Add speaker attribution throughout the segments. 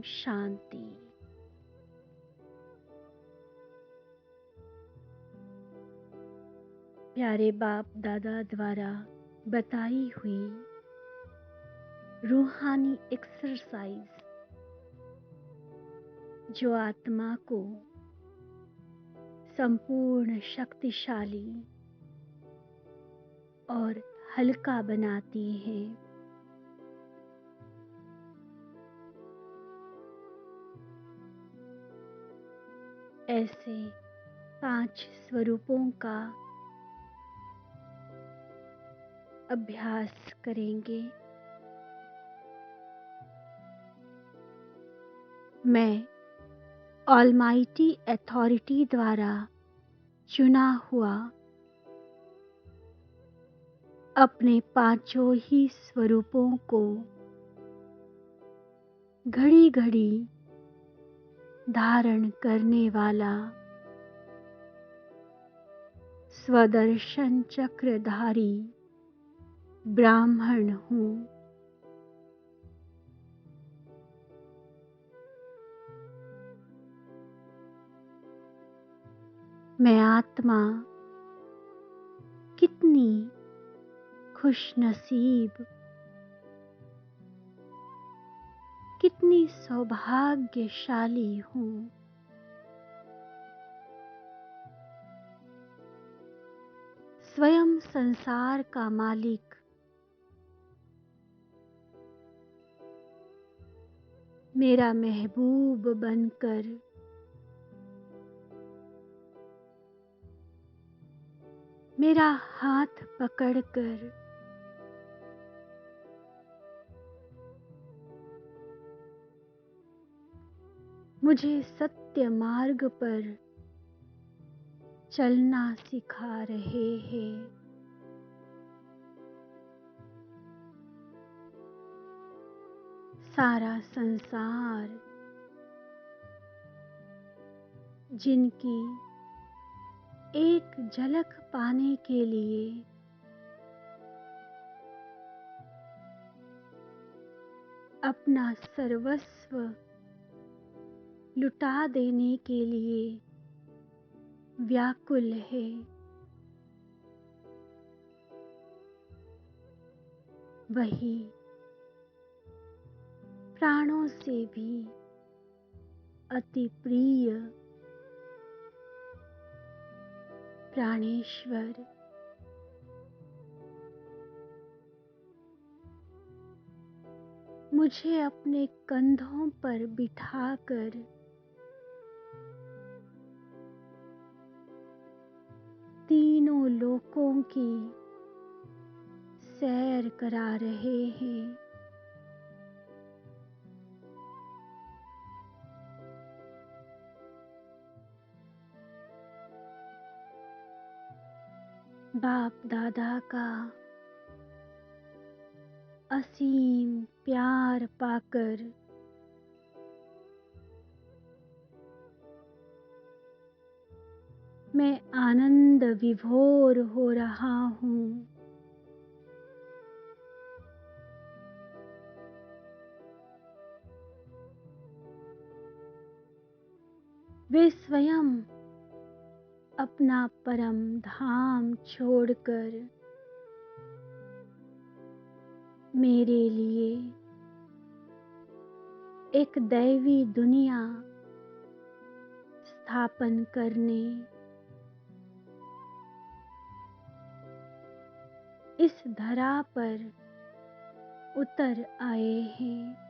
Speaker 1: शांति। प्यारे बाप दादा द्वारा बताई हुई रूहानी एक्सरसाइज जो आत्मा को संपूर्ण शक्तिशाली और हल्का बनाती है। ऐसे 5 स्वरूपों का अभ्यास करेंगे। मैं ऑलमाइटी अथॉरिटी द्वारा चुना हुआ अपने 5 ही स्वरूपों को घड़ी घड़ी धारण करने वाला स्वदर्शन चक्रधारी ब्राह्मण हूँ। मैं आत्मा कितनी खुशनसीब, कितनी सौभाग्यशाली हूँ। स्वयं संसार का मालिक मेरा महबूब बनकर मेरा हाथ पकड़कर मुझे सत्य मार्ग पर चलना सिखा रहे हैं। सारा संसार जिनकी एक झलक पाने के लिए अपना सर्वस्व लुटा देने के लिए व्याकुल है, वही प्राणों से भी अति प्रिय प्राणेश्वर मुझे अपने कंधों पर बिठाकर तीनों लोकों की सैर करा रहे हैं। बाप दादा का असीम प्यार पाकर मैं आनंद विभोर हो रहा हूँ। वे स्वयं अपना परम धाम छोड़कर मेरे लिए एक दैवी दुनिया स्थापन करने इस धरा पर उतर आए हैं।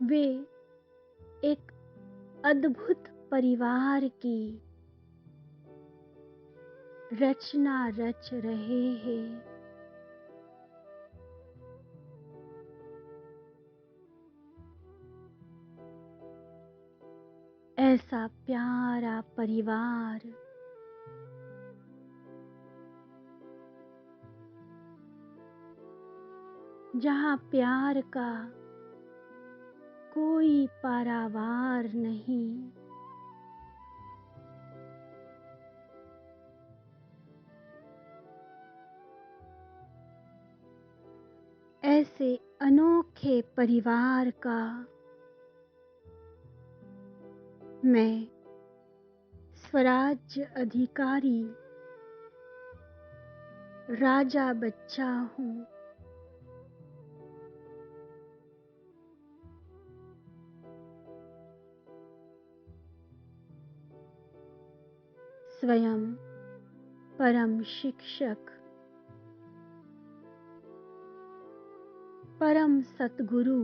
Speaker 1: वे एक अद्भुत परिवार की रचना रच रहे हैं। ऐसा प्यारा परिवार जहाँ प्यार का कोई पारावार नहीं, ऐसे अनोखे परिवार का मैं स्वराज्य अधिकारी राजा बच्चा हूँ। स्वयं परम शिक्षक, परम सतगुरु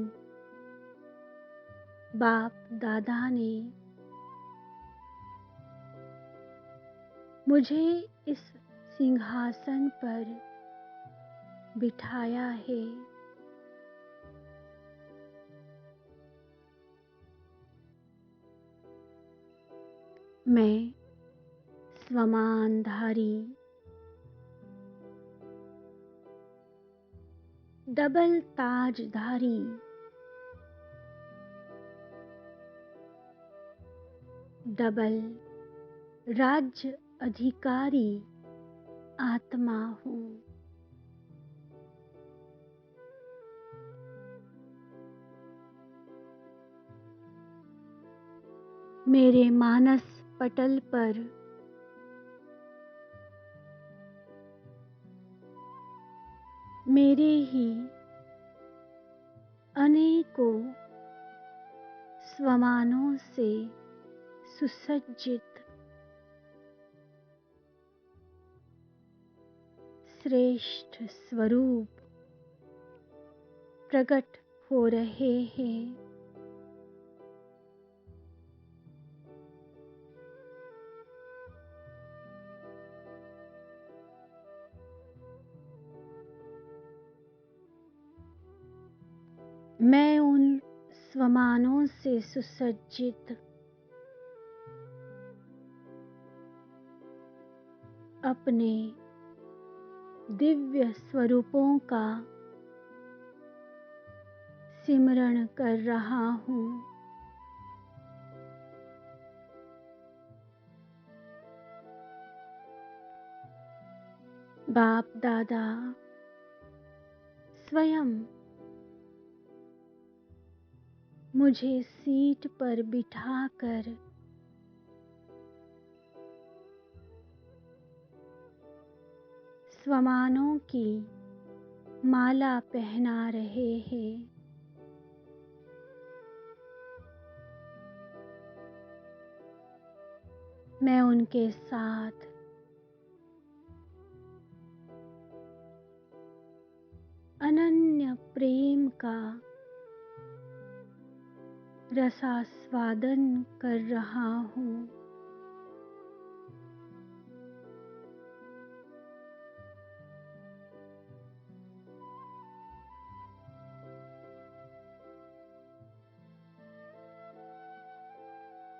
Speaker 1: बाप दादा ने मुझे इस सिंहासन पर बिठाया है। मैं स्वमानधारी डबल ताजधारी डबल राज्य अधिकारी आत्मा हूँ। मेरे मानस पटल पर मेरे ही अनेकों स्वमानों से सुसज्जित श्रेष्ठ स्वरूप प्रकट हो रहे हैं। मैं उन स्वमानों से सुसज्जित अपने दिव्य स्वरूपों का सिमरण कर रहा हूँ। बाप दादा स्वयं मुझे सीट पर बिठाकर स्वमानों की माला पहना रहे हैं। मैं उनके साथ अनन्य प्रेम का रसास्वादन कर रहा हूँ।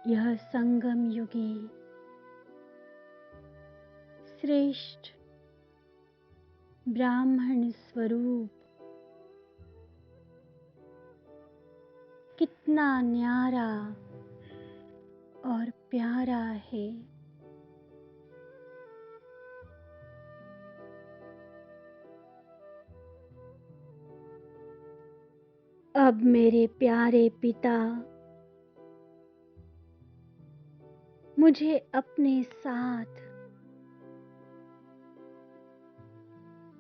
Speaker 1: यह संगम युगी श्रेष्ठ ब्राह्मण स्वरूप कितना न्यारा और प्यारा है। अब मेरे प्यारे पिता मुझे अपने साथ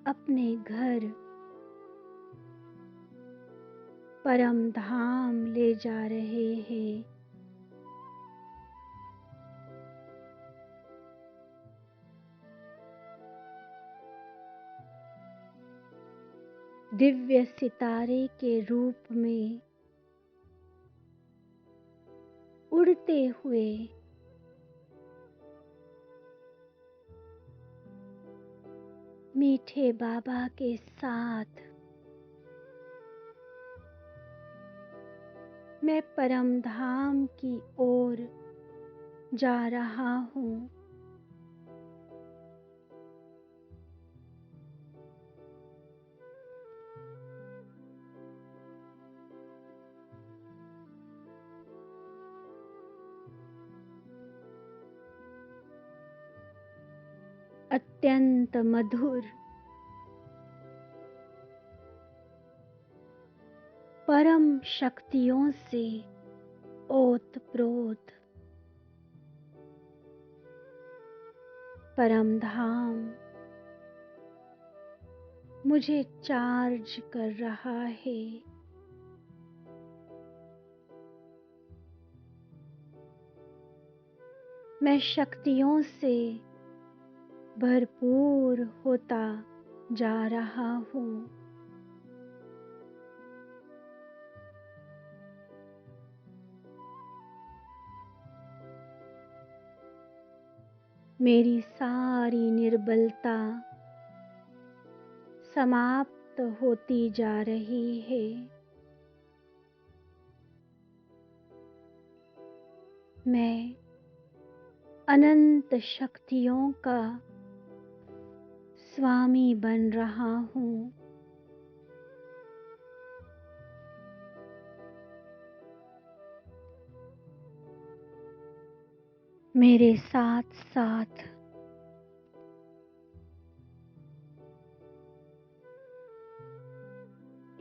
Speaker 1: अपने घर परम धाम ले जा रहे हैं। दिव्य सितारे के रूप में उड़ते हुए मीठे बाबा के साथ मैं परम धाम की ओर जा रहा हूँ। अत्यंत मधुर परम शक्तियों से ओतप्रोत परम धाम मुझे चार्ज कर रहा है। मैं शक्तियों से भरपूर होता जा रहा हूँ। मेरी सारी निर्बलता समाप्त होती जा रही है। मैं अनंत शक्तियों का स्वामी बन रहा हूँ। मेरे साथ साथ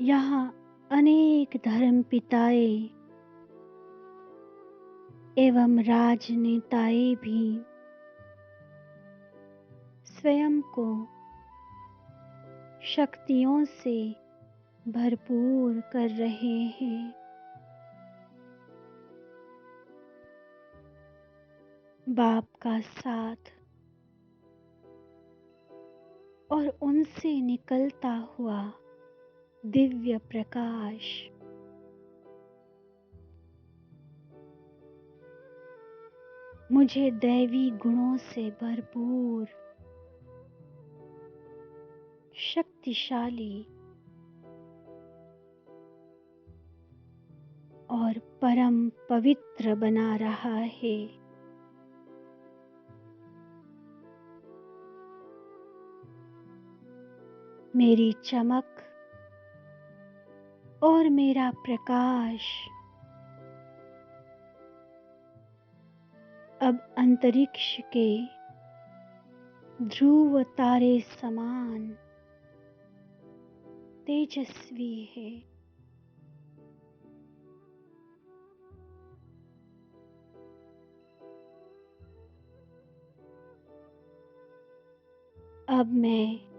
Speaker 1: यहाँ अनेक धर्मपिताएं एवं राजनेताएं भी स्वयं को शक्तियों से भरपूर कर रहे हैं। बाप का साथ और उनसे निकलता हुआ दिव्य प्रकाश मुझे दैवी गुणों से भरपूर शक्तिशाली और परम पवित्र बना रहा है। मेरी चमक और मेरा प्रकाश अब अंतरिक्ष के ध्रुव तारे समान तेजस्वी है। अब मैं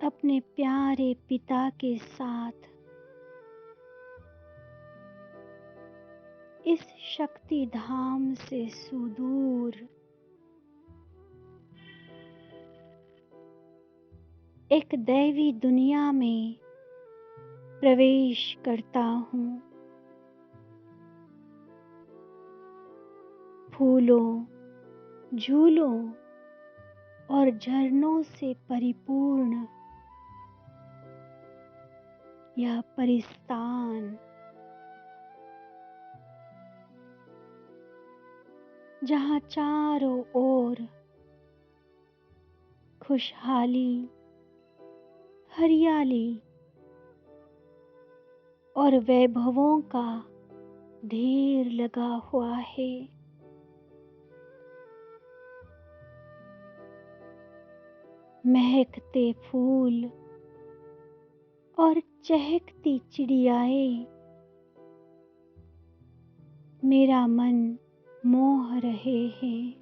Speaker 1: अपने प्यारे पिता के साथ इस शक्ति धाम से सुदूर एक दैवी दुनिया में प्रवेश करता हूँ। फूलों, झूलों और झरनों से परिपूर्ण यह परिस्तान जहाँ चारों ओर खुशहाली, हरियाली और वैभवों का ढेर लगा हुआ है। महकते फूल और चहकती चिड़ियाएं मेरा मन मोह रहे हैं।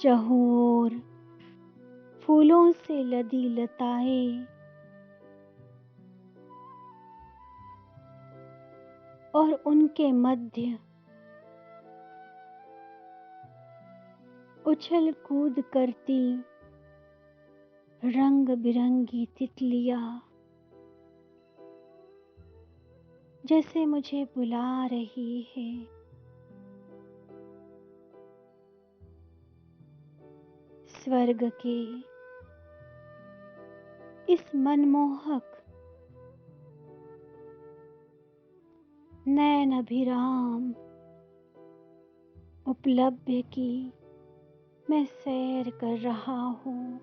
Speaker 1: चहुं ओर फूलों से लदी लताएं और उनके मध्य उछल कूद करती रंग बिरंगी तितलियां जैसे मुझे बुला रही है। स्वर्ग के इस मनमोहक नयन अभिराम उपलब्ध की मैं सैर कर रहा हूँ।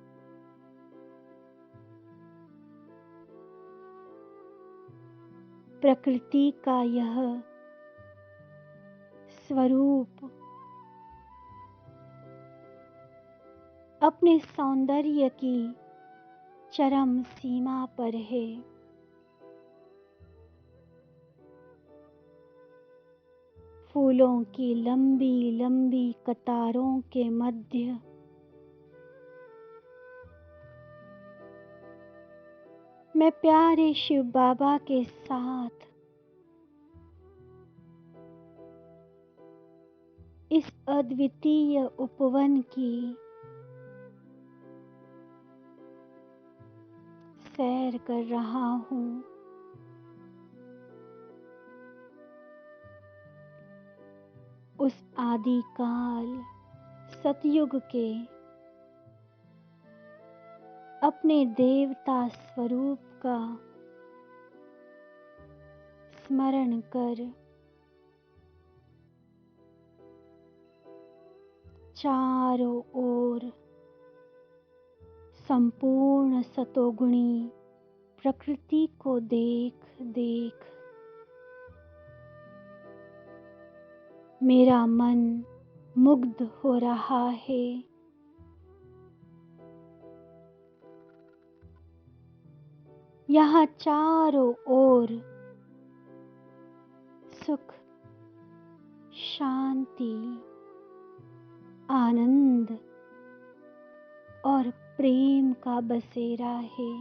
Speaker 1: प्रकृति का यह स्वरूप अपने सौंदर्य की चरम सीमा पर है। फूलों की लंबी लंबी कतारों के मध्य मैं प्यारे शिव बाबा के साथ इस अद्वितीय उपवन की सैर कर रहा हूँ। उस आदिकाल सतयुग के अपने देवता स्वरूप का स्मरण कर चारों ओर संपूर्ण सतोगुणी प्रकृति को देख देख मेरा मन मुग्ध हो रहा है। यहाँ चारों ओर सुख, शांति, आनंद और प्रेम का बसेरा है।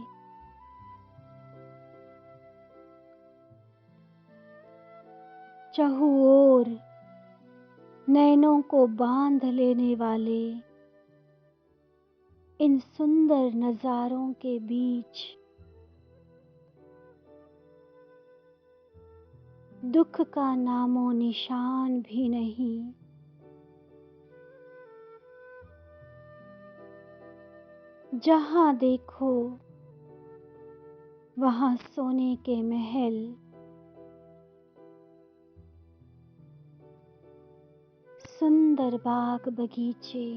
Speaker 1: चहुओर नैनों को बांध लेने वाले इन सुंदर नजारों के बीच दुख का नामो निशान भी नहीं। जहाँ देखो वहाँ सोने के महल, सुंदर बाग बगीचे,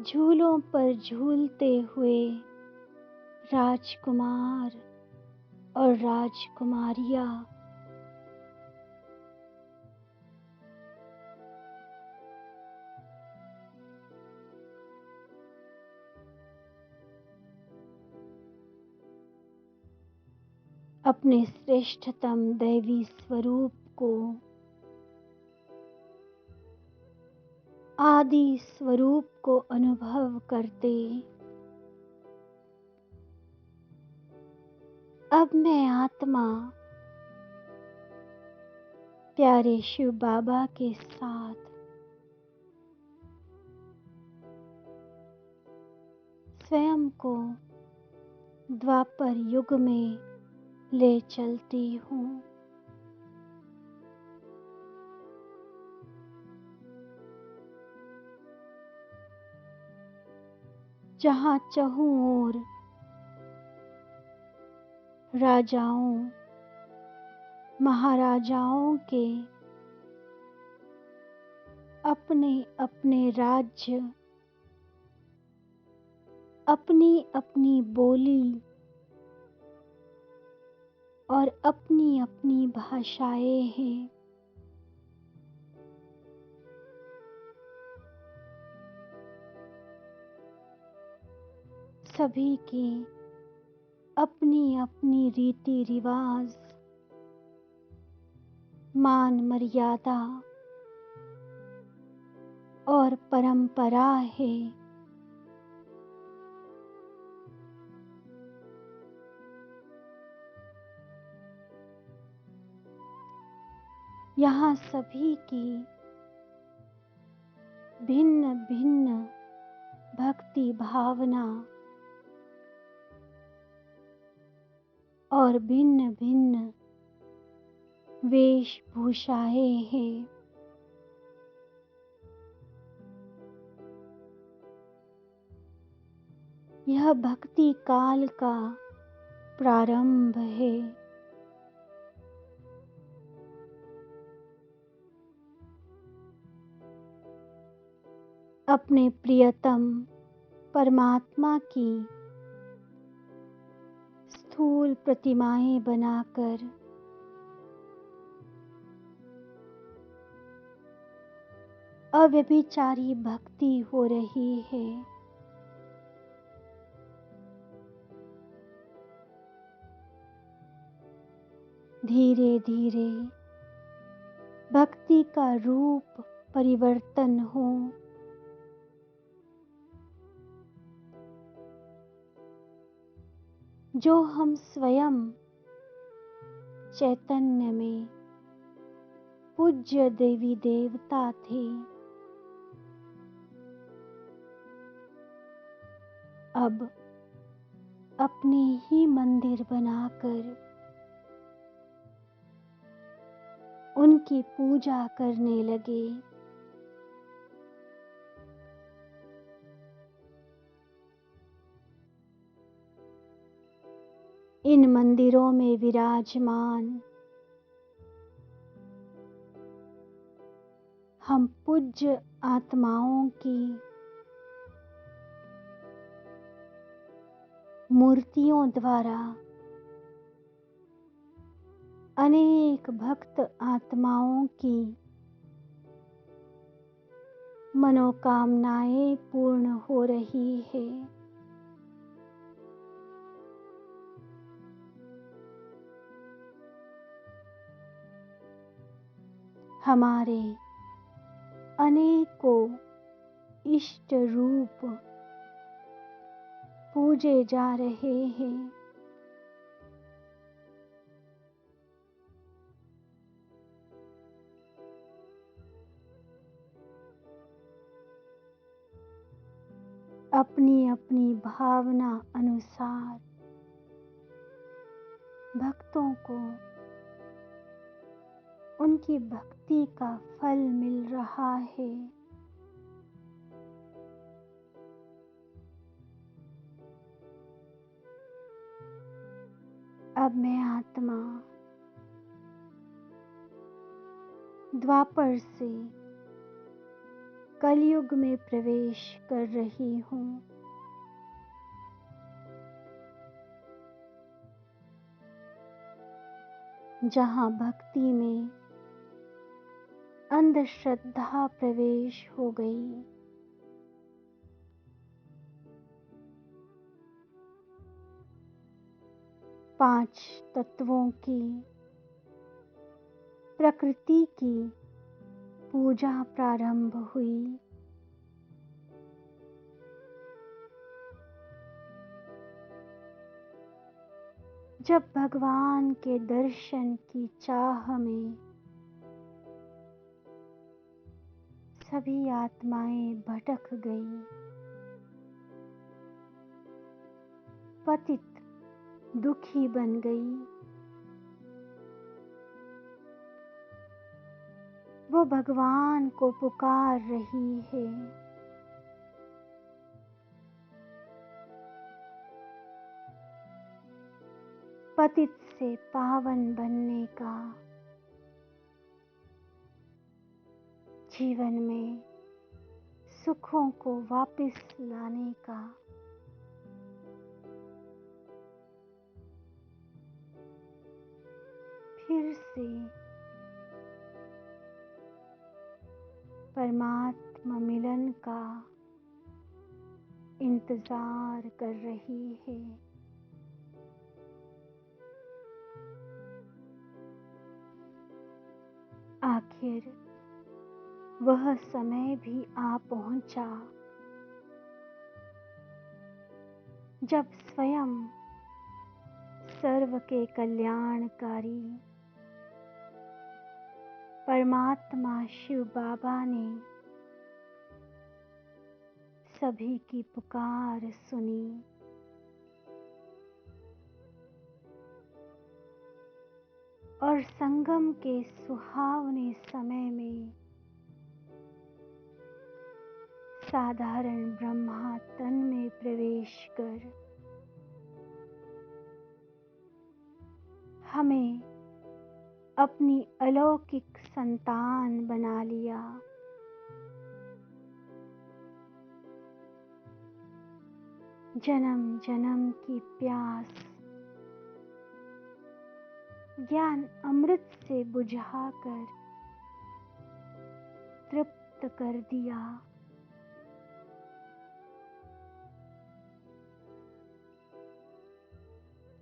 Speaker 1: झूलों पर झूलते हुए राजकुमार और राजकुमारियाँ, अपने श्रेष्ठतम दैवी स्वरूप को, आदि स्वरूप को अनुभव करते अब मैं आत्मा प्यारे शिव बाबा के साथ स्वयं को द्वापर युग में ले चलती हूँ। जहाँ चहुं ओर राजाओं महाराजाओं के अपने अपने राज्य, अपनी अपनी बोली और अपनी अपनी भाषाएं हैं। सभी की अपनी अपनी रीति रिवाज, मान मर्यादा और परंपरा है। यहाँ सभी की भिन्न भिन्न भक्ति भावना और भिन्न भिन्न वेशभूषाएं हैं। यह भक्ति काल का प्रारंभ है। अपने प्रियतम परमात्मा की स्थूल प्रतिमाएं बनाकर अव्यभिचारी भक्ति हो रही है। धीरे धीरे भक्ति का रूप परिवर्तन हो। जो हम स्वयं चैतन्य में पूज्य देवी देवता थे, अब अपने ही मंदिर बनाकर उनकी पूजा करने लगे। इन मंदिरों में विराजमान हम पूज्य आत्माओं की मूर्तियों द्वारा अनेक भक्त आत्माओं की मनोकामनाएं पूर्ण हो रही है। हमारे अनेकों इष्ट रूप पूजे जा रहे हैं। अपनी अपनी भावना अनुसार भक्तों को उनकी भक्ति का फल मिल रहा है। अब मैं आत्मा द्वापर से कलयुग में प्रवेश कर रही हूँ। जहाँ भक्ति में अंधश्रद्धा प्रवेश हो गई। पांच तत्वों की प्रकृति की पूजा प्रारंभ हुई। जब भगवान के दर्शन की चाह में सभी आत्माएं भटक गई, पतित दुखी बन गई, वो भगवान को पुकार रही है। पतित से पावन बनने का, जीवन में सुखों को वापस लाने का, फिर से परमात्मा मिलन का इंतजार कर रही है। आखिर वह समय भी आ पहुंचा जब स्वयं सर्व के कल्याणकारी परमात्मा शिव बाबा ने सभी की पुकार सुनी। और संगम के सुहावने समय में साधारण ब्रह्मा तन में प्रवेश कर हमें अपनी अलौकिक संतान बना लिया। जन्म जन्म की प्यास ज्ञान अमृत से बुझाकर तृप्त समाप्त कर दिया।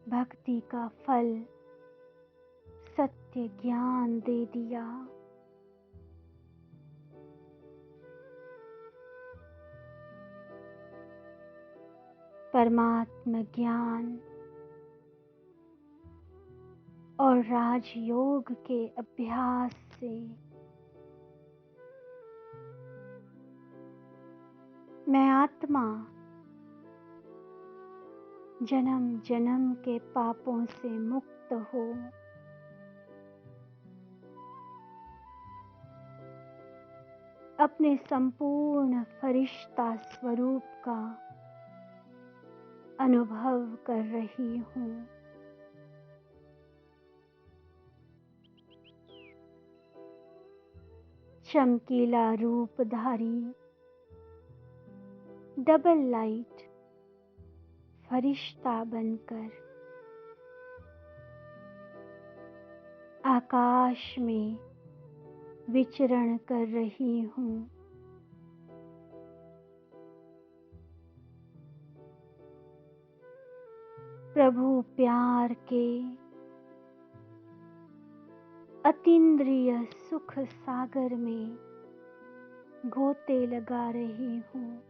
Speaker 1: भक्ति का फल सत्य ज्ञान दे दिया। परमात्म ज्ञान और राजयोग के अभ्यास से मैं आत्मा जन्म जन्म के पापों से मुक्त हो अपने संपूर्ण फरिश्ता स्वरूप का अनुभव कर रही हूँ। चमकीला रूपधारी डबल लाइट फरिश्ता बनकर आकाश में विचरण कर रही हूँ। प्रभु प्यार के अतीन्द्रिय सुख सागर में गोते लगा रही हूँ।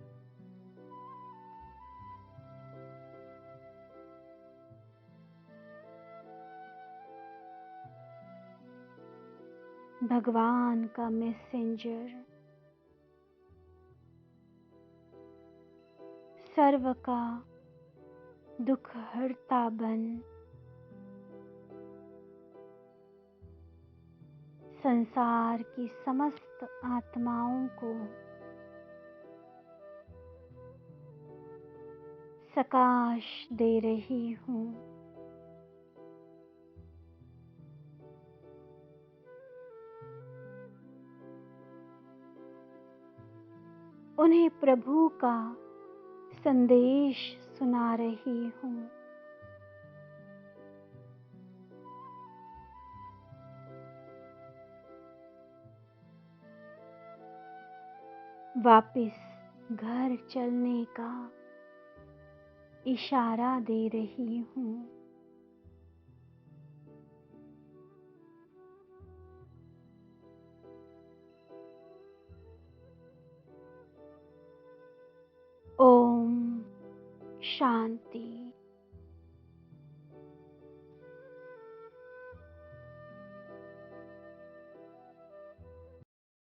Speaker 1: भगवान का मैसेंजर सर्व का दुख हरता बन संसार की समस्त आत्माओं को सकाश दे रही हूँ। उन्हें प्रभु का संदेश सुना रही हूँ। वापिस घर चलने का इशारा दे रही हूँ। ओम शांति।